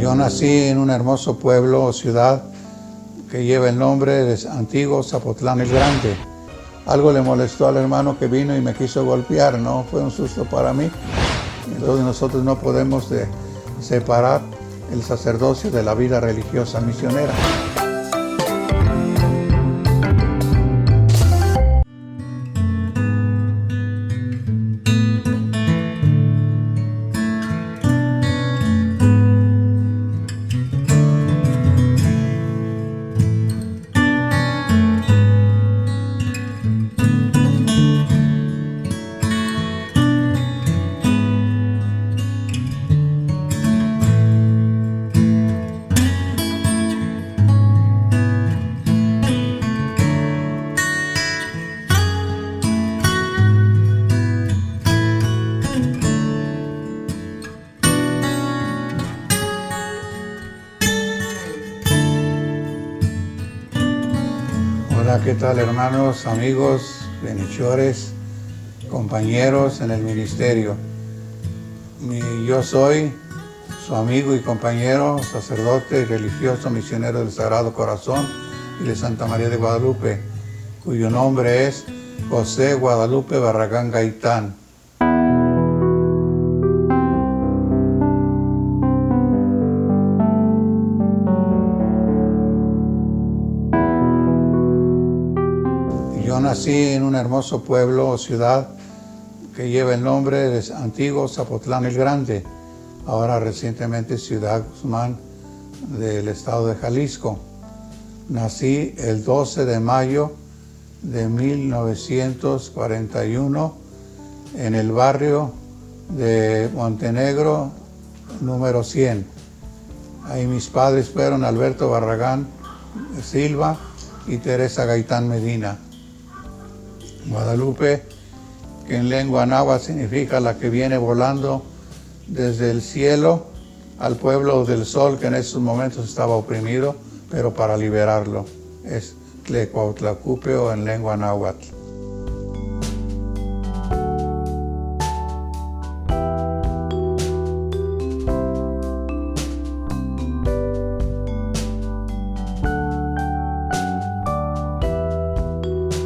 Yo nací en un hermoso pueblo o ciudad que lleva el nombre de antiguo Zapotlán el Grande. Algo le molestó al hermano que vino y me quiso golpear, ¿no? Fue un susto para mí. Entonces nosotros no podemos separar el sacerdocio de la vida religiosa misionera. Hola, ¿qué tal, hermanos, amigos, bienhechores, compañeros en el ministerio? Yo soy su amigo y compañero, sacerdote y religioso misionero del Sagrado Corazón y de Santa María de Guadalupe, cuyo nombre es José Guadalupe Barragán Gaitán. Yo nací en un hermoso pueblo o ciudad que lleva el nombre de antiguo Zapotlán el Grande, ahora recientemente Ciudad Guzmán del estado de Jalisco. Nací el 12 de mayo de 1941 en el barrio de Montenegro, número 100. Ahí mis padres fueron Alberto Barragán Silva y Teresa Gaitán Medina. Guadalupe, que en lengua náhuatl significa la que viene volando desde el cielo al pueblo del sol, que en esos momentos estaba oprimido, pero para liberarlo. Es Tlecuautlacupe o en lengua náhuatl.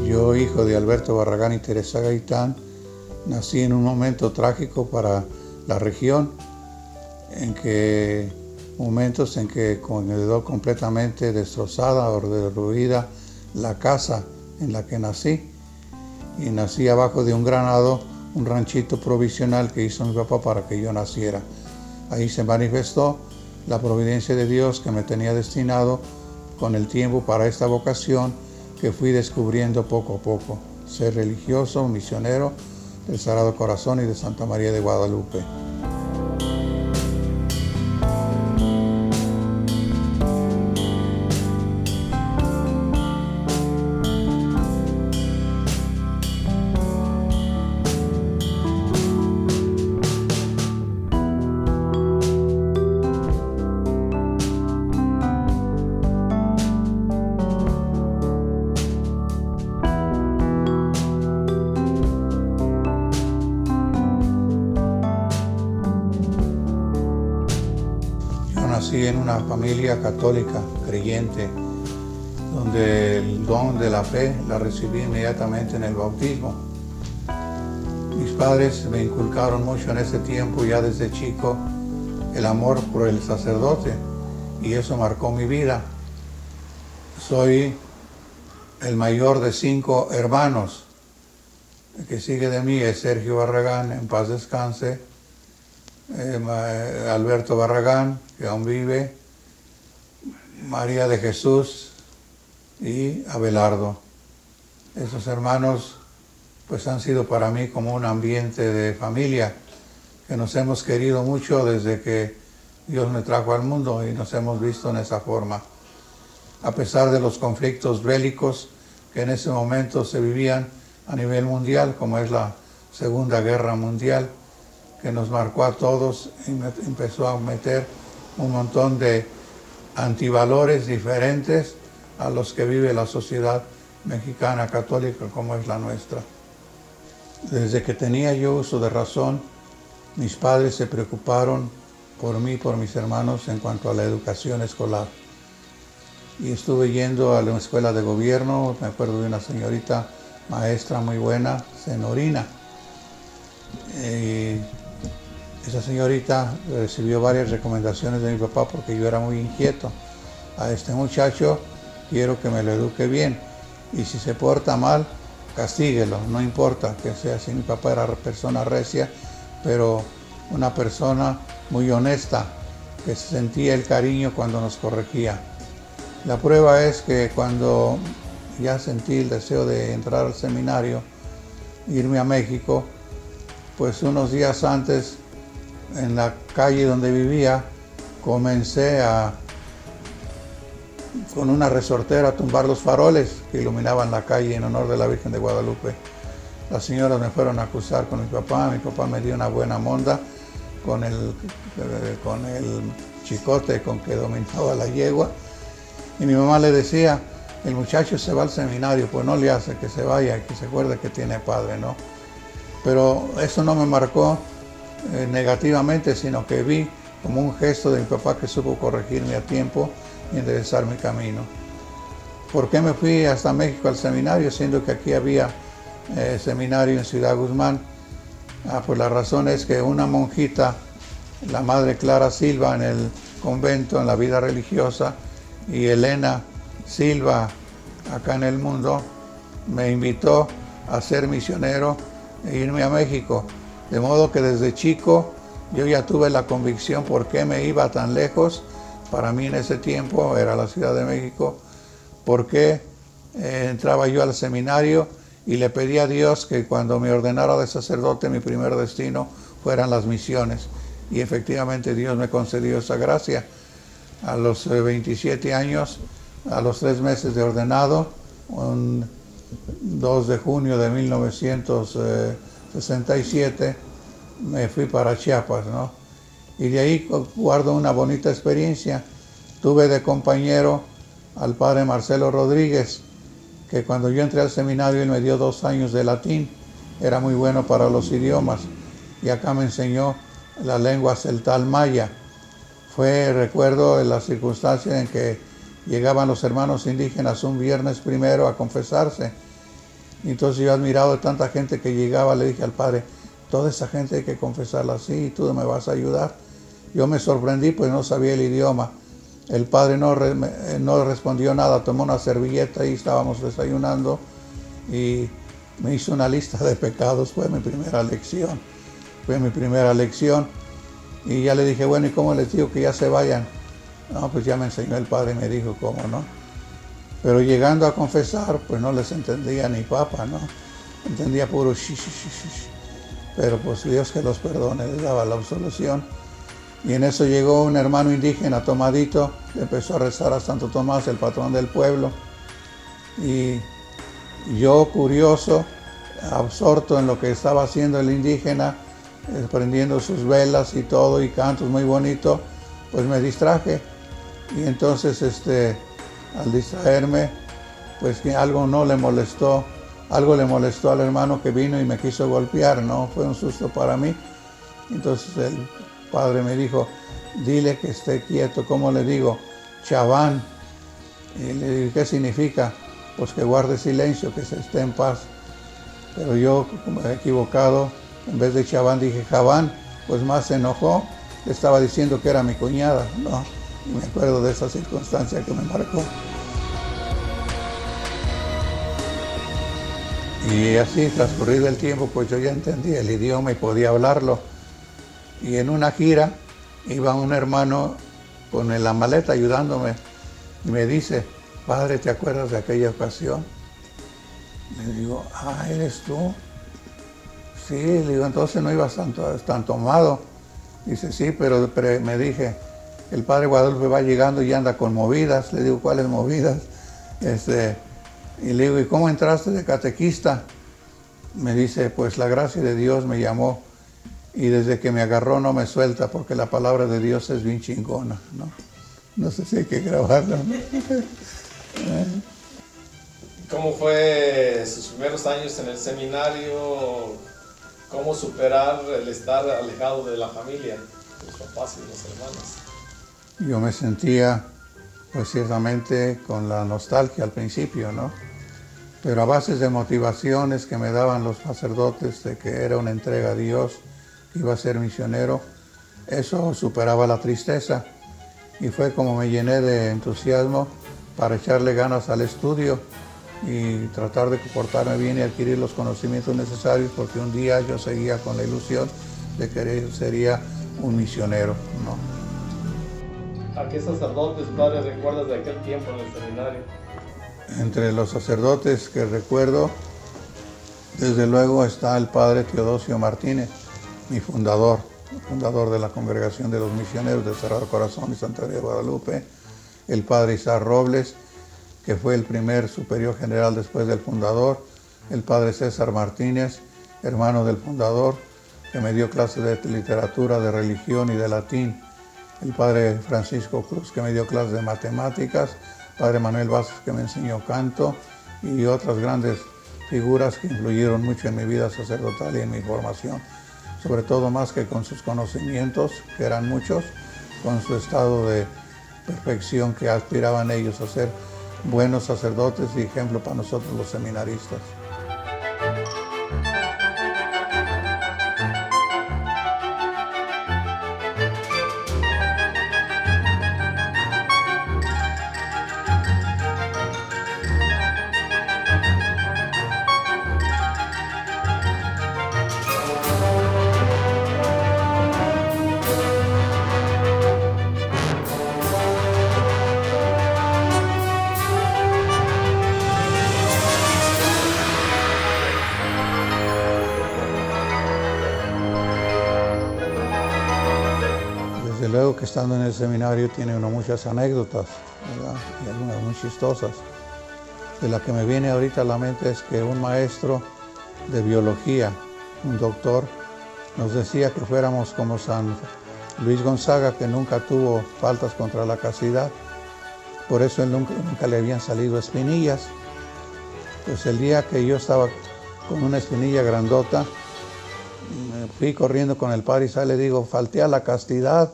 Yo, hijo de Alberto Barragán y Teresa Gaitán, nací en un momento trágico para la región, momentos en que quedó completamente destrozada o derruida la casa en la que nací. Y nací abajo de un granado, un ranchito provisional que hizo mi papá para que yo naciera. Ahí se manifestó la providencia de Dios que me tenía destinado con el tiempo para esta vocación que fui descubriendo poco a poco, ser religioso, misionero del Sagrado Corazón y de Santa María de Guadalupe. Nací en una familia católica, creyente, donde el don de la fe la recibí inmediatamente en el bautismo. Mis padres me inculcaron mucho en ese tiempo, ya desde chico, el amor por el sacerdote, y eso marcó mi vida. Soy el mayor de 5 hermanos. El que sigue de mí es Sergio Barragán, en paz descanse. Alberto Barragán, que aún vive, María de Jesús y Abelardo. Esos hermanos pues han sido para mí como un ambiente de familia, que nos hemos querido mucho desde que Dios me trajo al mundo y nos hemos visto en esa forma. A pesar de los conflictos bélicos que en ese momento se vivían a nivel mundial, como es la Segunda Guerra Mundial, que nos marcó a todos y empezó a meter un montón de antivalores diferentes a los que vive la sociedad mexicana católica como es la nuestra. Desde que tenía yo uso de razón, mis padres se preocuparon por mí, por mis hermanos en cuanto a la educación escolar. Y estuve yendo a la escuela de gobierno, me acuerdo de una señorita maestra muy buena, Senorina. Y esa señorita recibió varias recomendaciones de mi papá porque yo era muy inquieto. A este muchacho quiero que me lo eduque bien y si se porta mal, castíguelo, no importa que sea así. Mi papá era persona recia, pero una persona muy honesta, que sentía el cariño cuando nos corregía. La prueba es que cuando ya sentí el deseo de entrar al seminario, irme a México, pues unos días antes, en la calle donde vivía, comencé con una resortera a tumbar los faroles que iluminaban la calle en honor de la Virgen de Guadalupe. Las señoras me fueron a acusar con mi papá me dio una buena monda con el chicote con que dominaba la yegua, y mi mamá le decía, el muchacho se va al seminario, pues no le hace que se vaya, que se acuerde que tiene padre, ¿no? Pero eso no me marcó negativamente, sino que vi como un gesto de mi papá que supo corregirme a tiempo y enderezar mi camino. ¿Por qué me fui hasta México al seminario, siendo que aquí había seminario en Ciudad Guzmán? Pues la razón es que una monjita, la Madre Clara Silva en el convento, en la vida religiosa, y Elena Silva acá en el mundo, me invitó a ser misionero e irme a México. De modo que desde chico yo ya tuve la convicción por qué me iba tan lejos. Para mí en ese tiempo era la Ciudad de México, por qué entraba yo al seminario y le pedí a Dios que cuando me ordenara de sacerdote mi primer destino fueran las misiones. Y efectivamente Dios me concedió esa gracia. A los 27 años, a los 3 meses de ordenado, un 2 de junio de 1967, me fui para Chiapas, ¿no? Y de ahí guardo una bonita experiencia. Tuve de compañero al padre Marcelo Rodríguez, que cuando yo entré al seminario él me dio 2 años de latín, era muy bueno para los idiomas, y acá me enseñó la lengua celtal maya. Recuerdo la circunstancia en que llegaban los hermanos indígenas un viernes primero a confesarse. Y entonces yo, admirado de tanta gente que llegaba, le dije al padre, toda esa gente hay que confesarla así y tú me vas a ayudar. Yo me sorprendí, pues no sabía el idioma. El padre no respondió nada, tomó una servilleta y estábamos desayunando y me hizo una lista de pecados. Fue mi primera lección. Y ya le dije, bueno, ¿y cómo les digo que ya se vayan? No, pues ya me enseñó el padre y me dijo cómo, ¿no? Pero llegando a confesar, pues no les entendía ni papa, ¿no? Entendía puro shish. Pero pues Dios que los perdone, les daba la absolución. Y en eso llegó un hermano indígena tomadito, empezó a rezar a Santo Tomás, el patrón del pueblo. Y yo, curioso, absorto en lo que estaba haciendo el indígena, prendiendo sus velas y todo, y cantos muy bonitos, pues me distraje. Y entonces, al distraerme, pues que algo le molestó al hermano que vino y me quiso golpear, ¿no? Fue un susto para mí. Entonces el padre me dijo, dile que esté quieto. ¿Cómo le digo? Chaván. Y le dije, ¿qué significa? Pues que guarde silencio, que se esté en paz. Pero yo, como he equivocado, en vez de Chaván dije Javán, pues más se enojó, le estaba diciendo que era mi cuñada, ¿no? Y me acuerdo de esa circunstancia que me marcó. Y así, transcurrido el tiempo, pues yo ya entendía el idioma y podía hablarlo. Y en una gira iba un hermano con la maleta ayudándome y me dice, padre, ¿te acuerdas de aquella ocasión? Le digo, ¿eres tú? Sí, le digo, entonces no ibas tan tomado. Dice, sí, pero me dije, el padre Guadalupe va llegando y anda con movidas. Le digo, ¿cuáles movidas? Y le digo, ¿y cómo entraste de catequista? Me dice, pues la gracia de Dios me llamó y desde que me agarró no me suelta porque la palabra de Dios es bien chingona, ¿no? No sé si hay que grabarla, ¿no? ¿Cómo fue sus primeros años en el seminario? ¿Cómo superar el estar alejado de la familia? los papás y los hermanos. Yo me sentía, pues ciertamente, con la nostalgia al principio, ¿no? Pero a base de motivaciones que me daban los sacerdotes de que era una entrega a Dios, que iba a ser misionero, eso superaba la tristeza. Y fue como me llené de entusiasmo para echarle ganas al estudio y tratar de comportarme bien y adquirir los conocimientos necesarios, porque un día yo seguía con la ilusión de que sería un misionero, ¿no? ¿A qué sacerdotes, padre, recuerdas de aquel tiempo en el seminario? Entre los sacerdotes que recuerdo, desde luego está el padre Teodosio Martínez, mi fundador de la Congregación de los Misioneros del Sagrado Corazón y Santa María de Guadalupe, el padre Isaac Robles, que fue el primer superior general después del fundador, el padre César Martínez, hermano del fundador, que me dio clases de literatura, de religión y de latín, el padre Francisco Cruz, que me dio clases de matemáticas, padre Manuel Vázquez, que me enseñó canto, y otras grandes figuras que influyeron mucho en mi vida sacerdotal y en mi formación, sobre todo más que con sus conocimientos, que eran muchos, con su estado de perfección que aspiraban ellos a ser buenos sacerdotes y ejemplo para nosotros los seminaristas. Desde luego que estando en el seminario tiene uno muchas anécdotas, ¿verdad? Y algunas muy chistosas. De la que me viene ahorita a la mente es que un maestro de biología, un doctor, nos decía que fuéramos como San Luis Gonzaga, que nunca tuvo faltas contra la castidad. Por eso él nunca le habían salido espinillas. Pues el día que yo estaba con una espinilla grandota, me fui corriendo con el padre Isaac, le digo, falté a la castidad.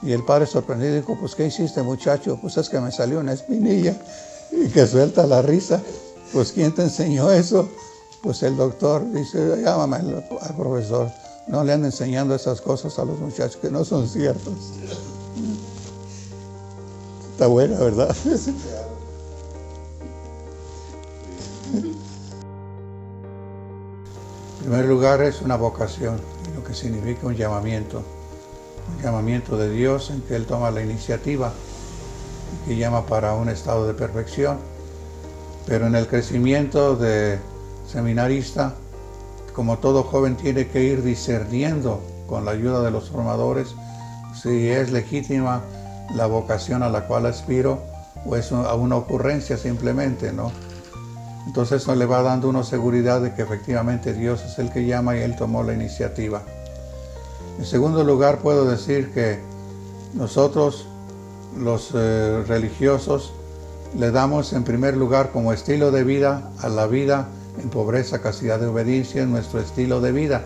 Y el padre sorprendido dijo, pues ¿qué hiciste, muchacho? Pues es que me salió una espinilla. Y que suelta la risa. Pues ¿quién te enseñó eso? Pues el doctor. Dice, llámame al profesor. No le anden enseñando esas cosas a los muchachos que no son ciertas. Está buena, ¿verdad? En primer lugar es una vocación, lo que significa un llamamiento de Dios en que Él toma la iniciativa y que llama para un estado de perfección. Pero en el crecimiento de seminarista, como todo joven tiene que ir discerniendo con la ayuda de los formadores si es legítima la vocación a la cual aspiro o es una ocurrencia simplemente, ¿no? Entonces eso le va dando una seguridad de que efectivamente Dios es el que llama y Él tomó la iniciativa. En segundo lugar, puedo decir que nosotros, los religiosos, le damos en primer lugar como estilo de vida a la vida en pobreza, castidad y obediencia, en nuestro estilo de vida,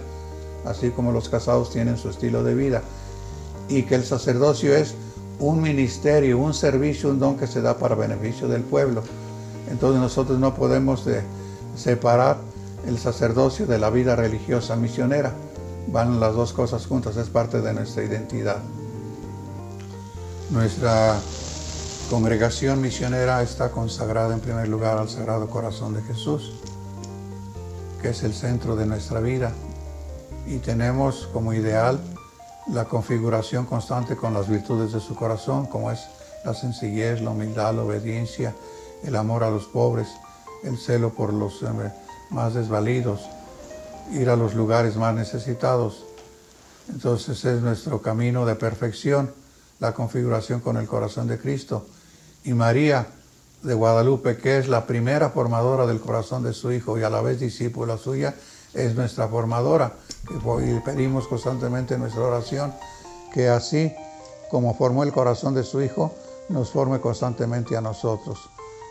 así como los casados tienen su estilo de vida. Y que el sacerdocio es un ministerio, un servicio, un don que se da para beneficio del pueblo. Entonces nosotros no podemos separar el sacerdocio de la vida religiosa misionera. Van las dos cosas juntas, es parte de nuestra identidad. Nuestra congregación misionera está consagrada en primer lugar al Sagrado Corazón de Jesús, que es el centro de nuestra vida. Y tenemos como ideal la configuración constante con las virtudes de su corazón, como es la sencillez, la humildad, la obediencia, el amor a los pobres, el celo por los más desvalidos, ir a los lugares más necesitados. Entonces es nuestro camino de perfección, la configuración con el corazón de Cristo. Y María de Guadalupe, que es la primera formadora del corazón de su Hijo y a la vez discípula suya, es nuestra formadora. Y pedimos constantemente en nuestra oración que así como formó el corazón de su Hijo, nos forme constantemente a nosotros.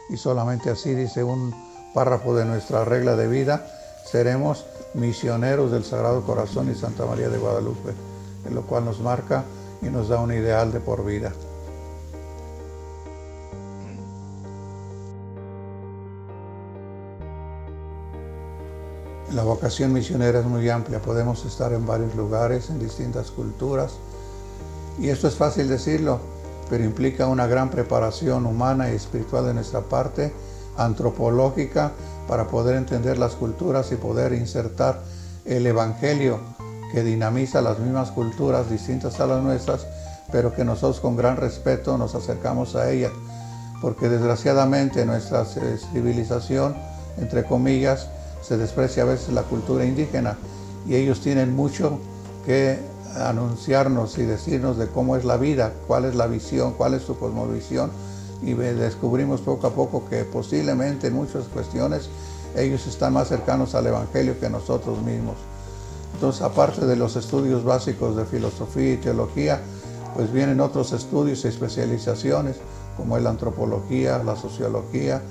Y solamente así, dice un párrafo de nuestra regla de vida, seremos misioneros del Sagrado Corazón y Santa María de Guadalupe. lo cual nos marca y nos da un ideal de por vida. La vocación misionera es muy amplia, podemos estar en varios lugares, en distintas culturas, y esto es fácil decirlo, pero implica una gran preparación humana y espiritual de nuestra parte, antropológica, para poder entender las culturas y poder insertar el Evangelio que dinamiza las mismas culturas distintas a las nuestras, pero que nosotros con gran respeto nos acercamos a ellas, porque desgraciadamente nuestra civilización, entre comillas, se desprecia a veces la cultura indígena, y ellos tienen mucho que anunciarnos y decirnos de cómo es la vida, cuál es la visión, cuál es su cosmovisión, y descubrimos poco a poco que posiblemente en muchas cuestiones ellos están más cercanos al Evangelio que nosotros mismos. Entonces, aparte de los estudios básicos de filosofía y teología, pues vienen otros estudios y especializaciones, como es la antropología, la sociología,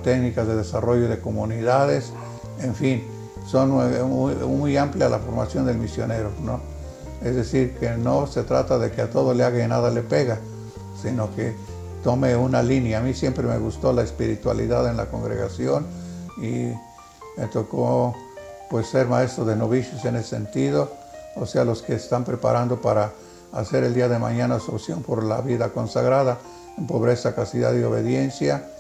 técnicas de desarrollo de comunidades, en fin, son muy amplia la formación del misionero, ¿no? Es decir, que no se trata de que a todo le haga y nada le pega, sino que tome una línea. A mí siempre me gustó la espiritualidad en la congregación y me tocó pues ser maestro de novicios en ese sentido, o sea, los que están preparando para hacer el día de mañana su opción por la vida consagrada en pobreza, castidad y obediencia.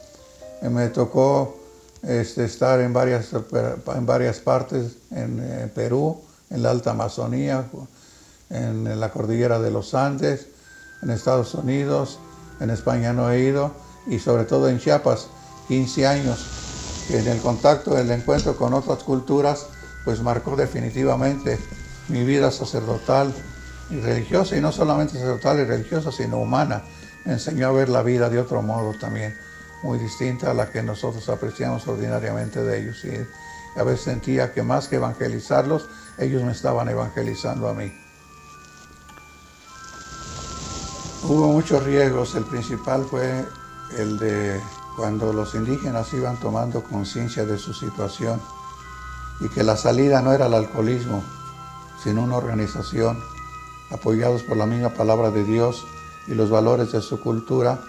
Me tocó estar en varias partes, en Perú, en la Alta Amazonía, en la cordillera de los Andes, en Estados Unidos, en España no he ido, y sobre todo en Chiapas, 15 años, que en el contacto, el encuentro con otras culturas, pues marcó definitivamente mi vida sacerdotal y religiosa, y no solamente sacerdotal y religiosa, sino humana. Me enseñó a ver la vida de otro modo también, muy distinta a la que nosotros apreciamos ordinariamente de ellos. Y a veces sentía que más que evangelizarlos, ellos me estaban evangelizando a mí. Hubo muchos riesgos. El principal fue el de cuando los indígenas iban tomando conciencia de su situación y que la salida no era el alcoholismo, sino una organización, apoyados por la misma palabra de Dios y los valores de su cultura,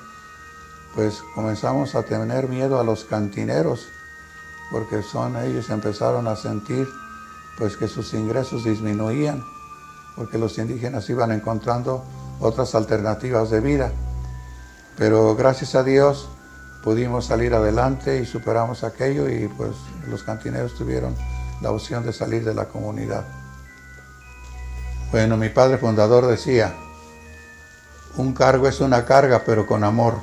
pues comenzamos a tener miedo a los cantineros, porque ellos empezaron a sentir pues que sus ingresos disminuían, porque los indígenas iban encontrando otras alternativas de vida. Pero gracias a Dios pudimos salir adelante y superamos aquello, y pues los cantineros tuvieron la opción de salir de la comunidad. Bueno, mi padre fundador decía, un cargo es una carga, pero con amor.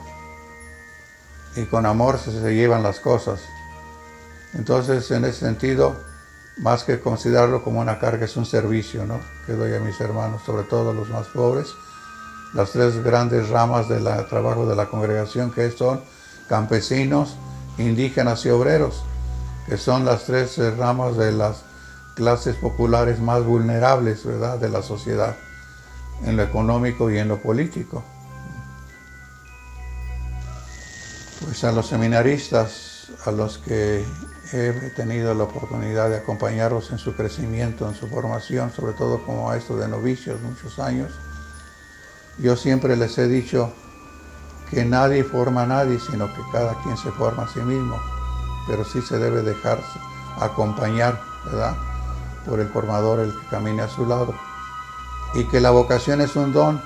Y con amor se llevan las cosas. Entonces, en ese sentido, más que considerarlo como una carga, es un servicio, ¿no?, que doy a mis hermanos, sobre todo a los más pobres. Las tres grandes ramas del trabajo de la congregación, que son campesinos, indígenas y obreros, que son las tres ramas de las clases populares más vulnerables, ¿verdad?, de la sociedad, en lo económico y en lo político. Pues a los seminaristas, a los que he tenido la oportunidad de acompañarlos en su crecimiento, en su formación, sobre todo como maestro de novicios muchos años, yo siempre les he dicho que nadie forma a nadie, sino que cada quien se forma a sí mismo, pero sí se debe dejarse acompañar, ¿verdad?, por el formador, el que camine a su lado. Y que la vocación es un don,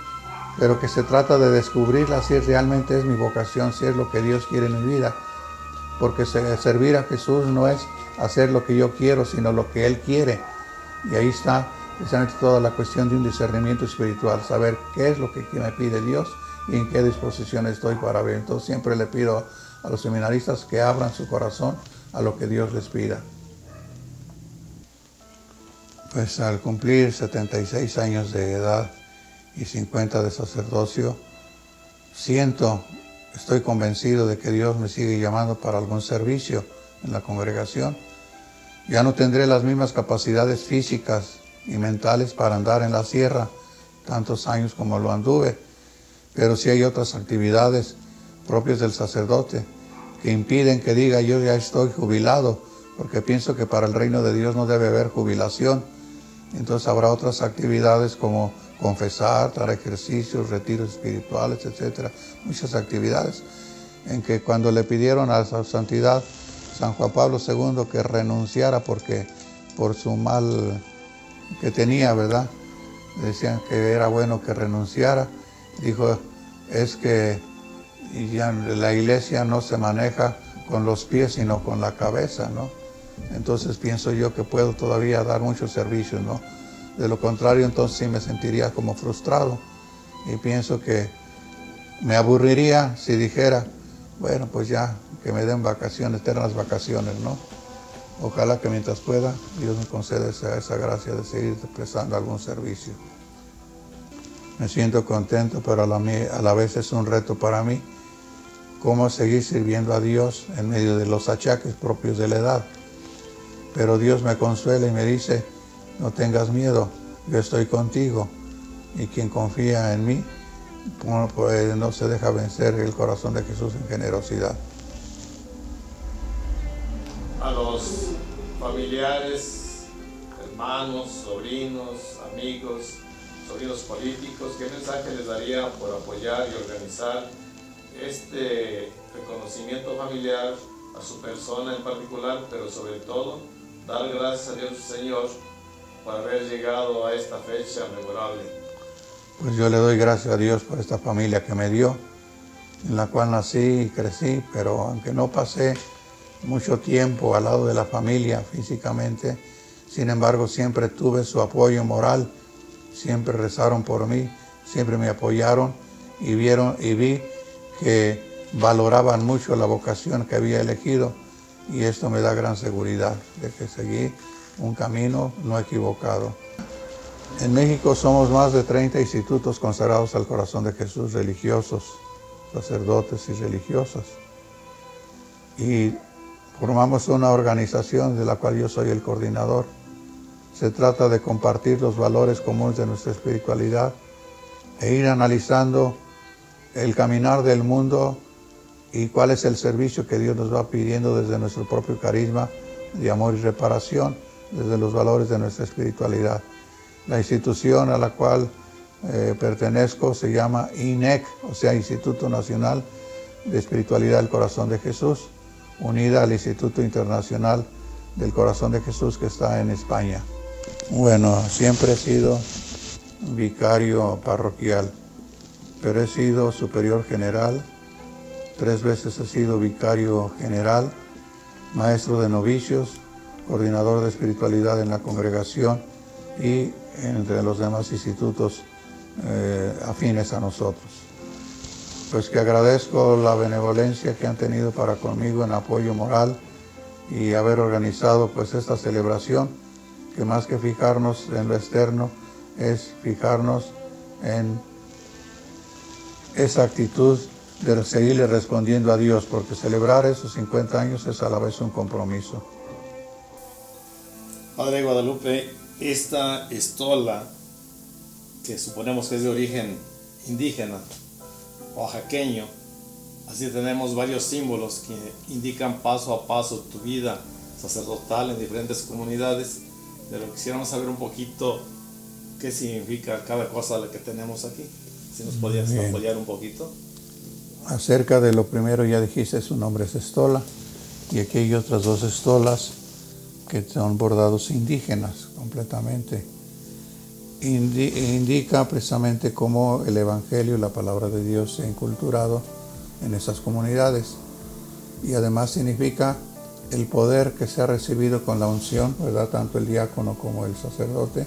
pero que se trata de descubrirla si realmente es mi vocación, si es lo que Dios quiere en mi vida. Porque servir a Jesús no es hacer lo que yo quiero, sino lo que Él quiere. Y ahí está precisamente toda la cuestión de un discernimiento espiritual, saber qué es lo que me pide Dios y en qué disposición estoy para ver. Entonces siempre le pido a los seminaristas que abran su corazón a lo que Dios les pida. Pues al cumplir 76 años de edad y 50 de sacerdocio, estoy convencido de que Dios me sigue llamando para algún servicio en la congregación. Ya no tendré las mismas capacidades físicas y mentales para andar en la sierra tantos años como lo anduve, pero sí hay otras actividades propias del sacerdote que impiden que diga yo ya estoy jubilado, porque pienso que para el reino de Dios no debe haber jubilación, Entonces habrá otras actividades como confesar, dar ejercicios, retiros espirituales, etcétera. Muchas actividades en que cuando le pidieron a su santidad San Juan Pablo II que renunciara porque por su mal que tenía, ¿verdad? Decían que era bueno que renunciara. Dijo, es que ya la iglesia no se maneja con los pies, sino con la cabeza, ¿no? Entonces pienso yo que puedo todavía dar muchos servicios, ¿no? De lo contrario, entonces sí me sentiría como frustrado. Y pienso que me aburriría si dijera, bueno, pues ya, que me den vacaciones, eternas vacaciones, ¿no? Ojalá que mientras pueda, Dios me conceda esa gracia de seguir prestando algún servicio. Me siento contento, pero a la vez es un reto para mí cómo seguir sirviendo a Dios en medio de los achaques propios de la edad. Pero Dios me consuela y me dice, no tengas miedo, yo estoy contigo. Y quien confía en mí, pues no se deja vencer el corazón de Jesús en generosidad. A los familiares, hermanos, sobrinos, amigos, sobrinos políticos, ¿qué mensaje les daría por apoyar y organizar este reconocimiento familiar a su persona en particular, pero sobre todo dar gracias a Dios Señor por haber llegado a esta fecha memorable? Pues yo le doy gracias a Dios por esta familia que me dio, en la cual nací y crecí, pero aunque no pasé mucho tiempo al lado de la familia físicamente, sin embargo siempre tuve su apoyo moral, siempre rezaron por mí, siempre me apoyaron y vi que valoraban mucho la vocación que había elegido, y esto me da gran seguridad de que seguí un camino no equivocado. En México somos más de 30 institutos consagrados al corazón de Jesús, religiosos, sacerdotes y religiosas. Y formamos una organización de la cual yo soy el coordinador. Se trata de compartir los valores comunes de nuestra espiritualidad e ir analizando el caminar del mundo y cuál es el servicio que Dios nos va pidiendo desde nuestro propio carisma de amor y reparación, desde los valores de nuestra espiritualidad. La institución a la cual pertenezco se llama INEC, o sea, Instituto Nacional de Espiritualidad del Corazón de Jesús, unida al Instituto Internacional del Corazón de Jesús que está en España. Bueno, siempre he sido vicario parroquial, pero he sido superior general, 3 veces he sido vicario general, maestro de novicios, coordinador de espiritualidad en la congregación y entre los demás institutos afines a nosotros. Pues que agradezco la benevolencia que han tenido para conmigo en apoyo moral y haber organizado pues esta celebración, que más que fijarnos en lo externo, es fijarnos en esa actitud de seguirle respondiendo a Dios, porque celebrar esos 50 años es a la vez un compromiso. Padre Guadalupe, esta estola, que suponemos que es de origen indígena, oaxaqueño, así tenemos varios símbolos que indican paso a paso tu vida sacerdotal en diferentes comunidades, pero quisiéramos saber un poquito qué significa cada cosa de la que tenemos aquí. Si nos podías apoyar un poquito. Acerca de lo primero ya dijiste, su nombre es estola, y aquí hay otras 2 estolas que son bordados indígenas completamente. Indica precisamente cómo el Evangelio y la palabra de Dios se ha inculturado en esas comunidades, y además significa el poder que se ha recibido con la unción, ¿verdad? Tanto el diácono como el sacerdote,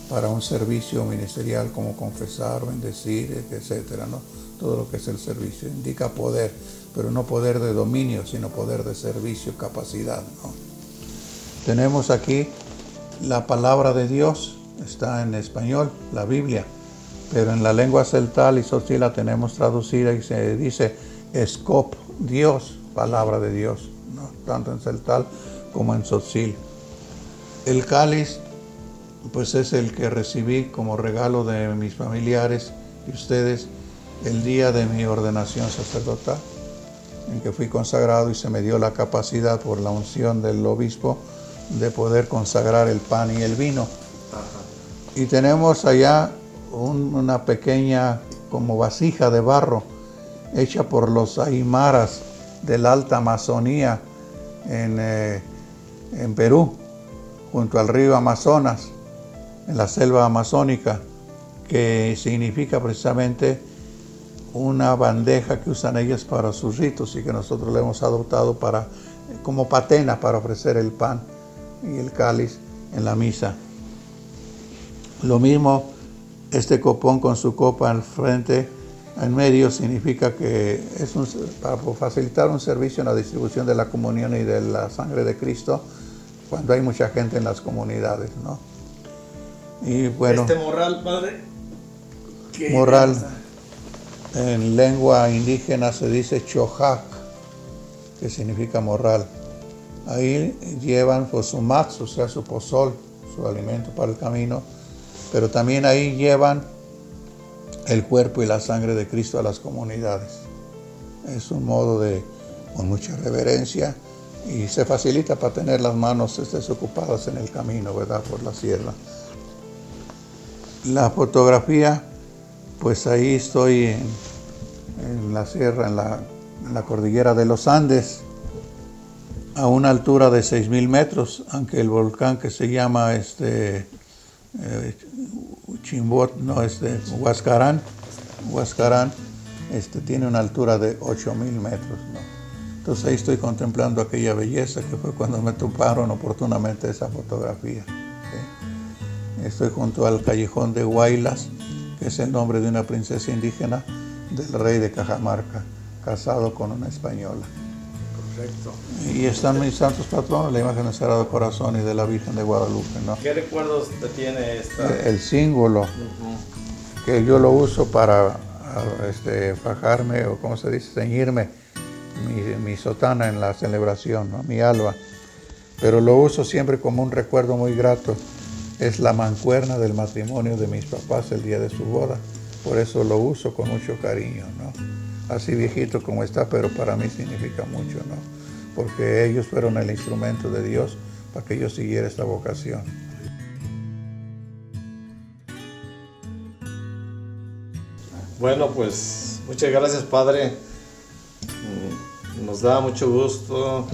para un servicio ministerial como confesar, bendecir, etcétera, ¿no? Todo lo que es el servicio. Indica poder, pero no poder de dominio, sino poder de servicio, capacidad, ¿no? Tenemos aquí la palabra de Dios, está en español, la Biblia, pero en la lengua celtal y tzotzil la tenemos traducida y se dice Escop, Dios, palabra de Dios, ¿no? Tanto en celtal como en tzotzil. El cáliz, pues es el que recibí como regalo de mis familiares y ustedes el día de mi ordenación sacerdotal, en que fui consagrado y se me dio la capacidad por la unción del obispo de poder consagrar el pan y el vino. Y tenemos allá una pequeña como vasija de barro hecha por los aymaras de la Alta Amazonía en Perú, junto al río Amazonas, en la selva amazónica, que significa precisamente una bandeja que usan ellas para sus ritos y que nosotros le hemos adoptado como patena para ofrecer el pan y el cáliz en la misa. Lo mismo, este copón con su copa al frente, en medio, significa que es para facilitar un servicio en la distribución de la comunión y de la sangre de Cristo cuando hay mucha gente en las comunidades, ¿no? Y bueno, Este morral, padre. morral, en lengua indígena se dice chojac, que significa morral. Ahí llevan pues, su matz, o sea, su pozol, su alimento para el camino, pero también ahí llevan el cuerpo y la sangre de Cristo a las comunidades. Es un modo con mucha reverencia, y se facilita para tener las manos desocupadas en el camino, ¿verdad? Por la sierra. La fotografía, pues ahí estoy en la sierra, en la cordillera de los Andes, a una altura de 6,000 metros, aunque el volcán que se llama Chimbot, no, Huascarán, tiene una altura de 8,000 metros, ¿no? Entonces ahí estoy contemplando aquella belleza que fue cuando me toparon oportunamente esa fotografía, ¿sí? Estoy junto al callejón de Huaylas, que es el nombre de una princesa indígena del rey de Cajamarca, casado con una española. Correcto. Y están mis santos patronos, la imagen del Sagrado Corazón y de la Virgen de Guadalupe, ¿no? ¿Qué recuerdos te tiene esta? El símbolo, que yo lo uso para fajarme, o como se dice, ceñirme mi sotana en la celebración, ¿no? Mi alba. Pero lo uso siempre como un recuerdo muy grato. Es la mancuerna del matrimonio de mis papás el día de su boda. Por eso lo uso con mucho cariño, ¿no? Así viejito como está, pero para mí significa mucho, ¿no? Porque ellos fueron el instrumento de Dios para que yo siguiera esta vocación. Bueno, pues muchas gracias, Padre. Nos da mucho gusto,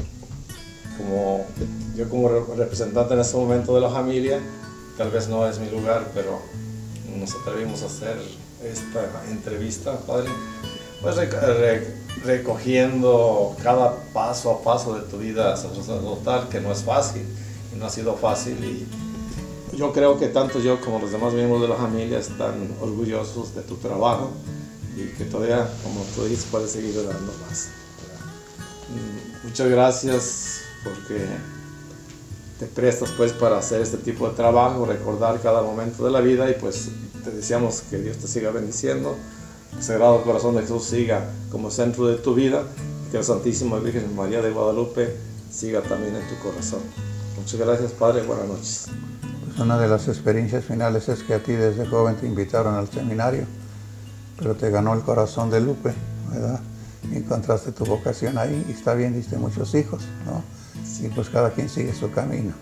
yo como representante en este momento de la familia, tal vez no es mi lugar, pero nos atrevimos a hacer esta entrevista, Padre, pues recogiendo cada paso a paso de tu vida sacerdotal, que no es fácil, y no ha sido fácil, y yo creo que tanto yo como los demás miembros de la familia están orgullosos de tu trabajo, y que todavía, como tú dices, puedes seguir dando más. Muchas gracias porque te prestas pues para hacer este tipo de trabajo, recordar cada momento de la vida, y pues te deseamos que Dios te siga bendiciendo, que el Sagrado Corazón de Jesús siga como centro de tu vida, y que la Santísima Virgen María de Guadalupe siga también en tu corazón. Muchas gracias, Padre, buenas noches. Pues una de las experiencias finales es que a ti desde joven te invitaron al seminario, pero te ganó el corazón de Lupe, ¿verdad? Y encontraste tu vocación ahí, y está bien, diste muchos hijos, ¿no? Y pues cada quien sigue su camino.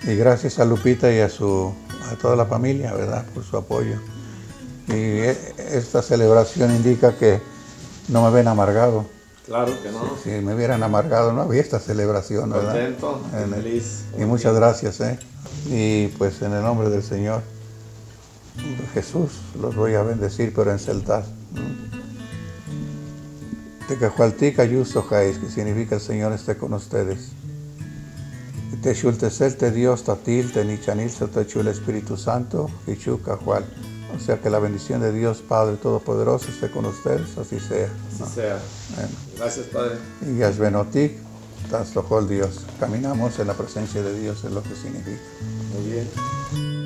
Y gracias a Lupita y a toda la familia, ¿verdad? Por su apoyo. Y esta celebración indica que no me ven amargado. Claro que no. Si me hubieran amargado, no había esta celebración, ¿verdad? Contento, feliz. Y muchas gracias, Y pues en el nombre del Señor Jesús los voy a bendecir, pero en celtal. Tecahualtica yuso jais, que significa el Señor esté con ustedes. Techulteselte Dios tatil, tenichanil, sotechul Espíritu Santo, Hichucahual. O sea, que la bendición de Dios Padre Todopoderoso esté con ustedes, así sea. Así sea. Bueno. Gracias, Padre. Y Yashbenotik, Tastojol Dios. Caminamos en la presencia de Dios, es lo que significa. Muy bien.